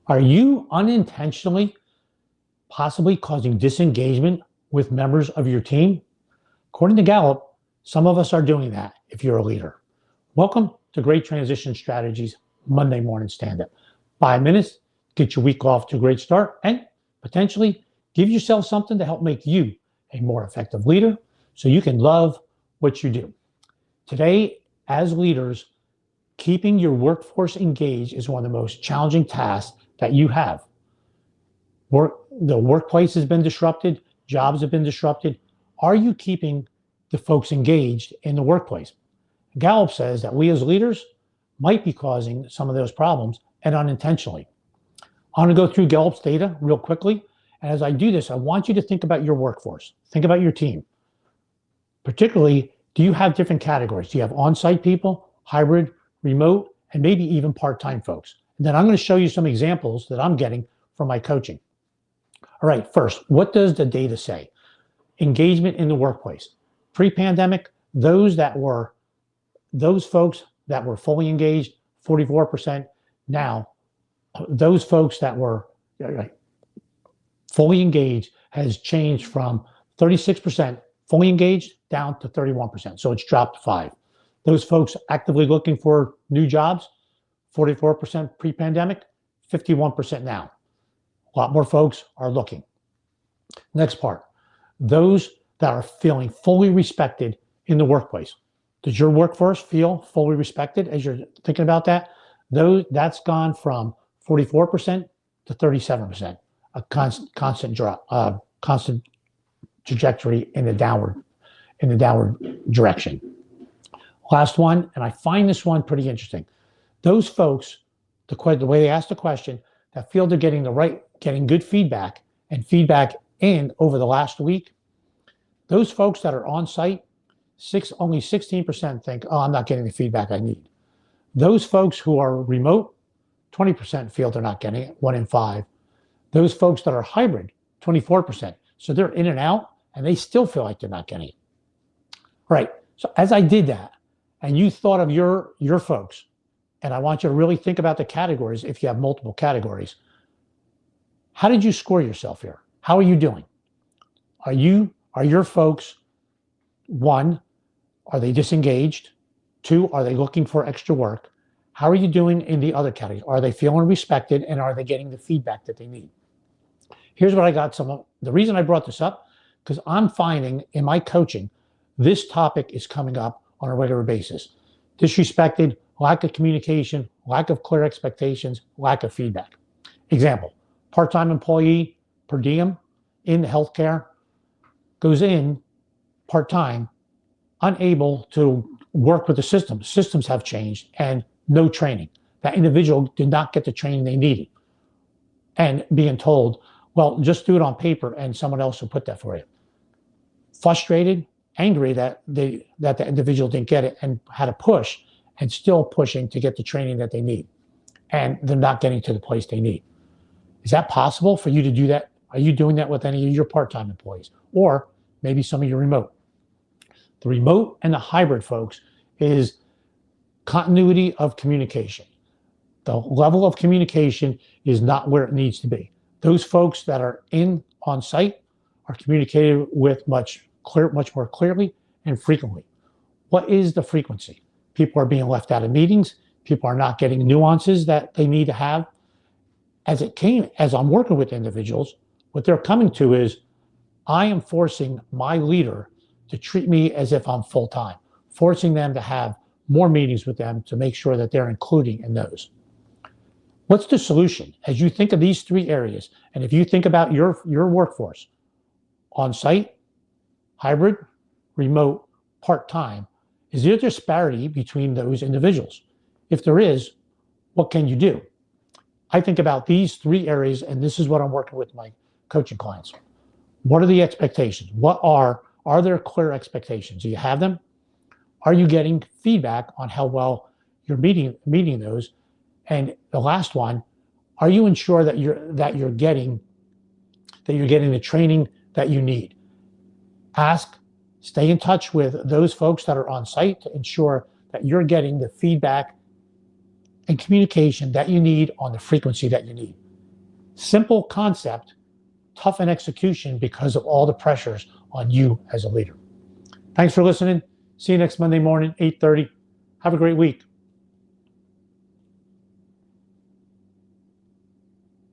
Are you unintentionally possibly causing disengagement with members of your team? According to Gallup, some of us are doing that if you're a leader. Welcome to Great Transition Strategies Monday Morning Stand-Up. 5 minutes, get your week off to a great start, and potentially give yourself something to help make you a more effective leader so you can love what you do. Today, as leaders, keeping your workforce engaged is one of the most challenging tasks that you have. The workplace has been disrupted, jobs have been disrupted. Are you keeping the folks engaged in the workplace? Gallup says that we as leaders might be causing some of those problems, and unintentionally. I'm going to go through Gallup's data real quickly. And as I do this, I want you to think about your workforce. Think about your team. Particularly, do you have different categories? Do you have on-site people, hybrid, remote, and maybe even part-time folks? And then I'm going to show you some examples that I'm getting from my coaching. All right, first, what does the data say? Engagement in the workplace. Pre-pandemic, those folks that were fully engaged, 44%. Now, those folks that were fully engaged has changed from 36% fully engaged down to 31%. So it's dropped 5. Those folks actively looking for new jobs, 44% pre-pandemic, 51% now. A lot more folks are looking. Next part, those that are feeling fully respected in the workplace. Does your workforce feel fully respected as you're thinking about that? That's gone from 44% to 37%, a constant drop, constant trajectory in the downward direction. Last one, and I find this one pretty interesting. Those folks, the way they ask the question, that feel they're getting good feedback and feedback in over the last week, those folks that are on site, only 16% think, oh, I'm not getting the feedback I need. Those folks who are remote, 20% feel they're not getting it, 1 in 5. Those folks that are hybrid, 24%. So they're in and out, and they still feel like they're not getting it. Right. So as I did that, and you thought of your folks, and I want you to really think about the categories if you have multiple categories. How did you score yourself here? How are you doing? Are your folks, 1, are they disengaged? 2, are they looking for extra work? How are you doing in the other categories? Are they feeling respected, and are they getting the feedback that they need? Here's what I got. The reason I brought this up, because I'm finding in my coaching, this topic is coming up on a regular basis. Disrespected, lack of communication, lack of clear expectations, lack of feedback. Example, part-time employee per diem in healthcare goes in part-time, unable to work with the system. Systems have changed and no training. That individual did not get the training they needed. And being told, well, just do it on paper and someone else will put that for you. Frustrated, angry that the individual didn't get it and had to push and still pushing to get the training that they need. And they're not getting to the place they need. Is that possible for you to do that? Are you doing that with any of your part-time employees? Or maybe some of your remote? The remote and the hybrid folks is continuity of communication. The level of communication is not where it needs to be. Those folks that are on site are communicated with much more clearly and frequently. What is the frequency? People are being left out of meetings. People are not getting nuances that they need to have. As I'm working with individuals, what they're coming to is, I am forcing my leader to treat me as if I'm full-time, forcing them to have more meetings with them to make sure that they're including in those. What's the solution? As you think of these 3 areas, and if you think about your workforce, on-site, hybrid, remote, part-time, is there a disparity between those individuals? If there is, what can you do? I think about these 3 areas, and this is what I'm working with my coaching clients. What are the expectations? Are there clear expectations? Do you have them? Are you getting feedback on how well you're meeting those? And the last one, are you ensure that you're getting the training that you need? Stay in touch with those folks that are on site to ensure that you're getting the feedback and communication that you need on the frequency that you need. Simple concept, tough in execution because of all the pressures on you as a leader. Thanks for listening. See you next Monday morning, 8:30. Have a great week.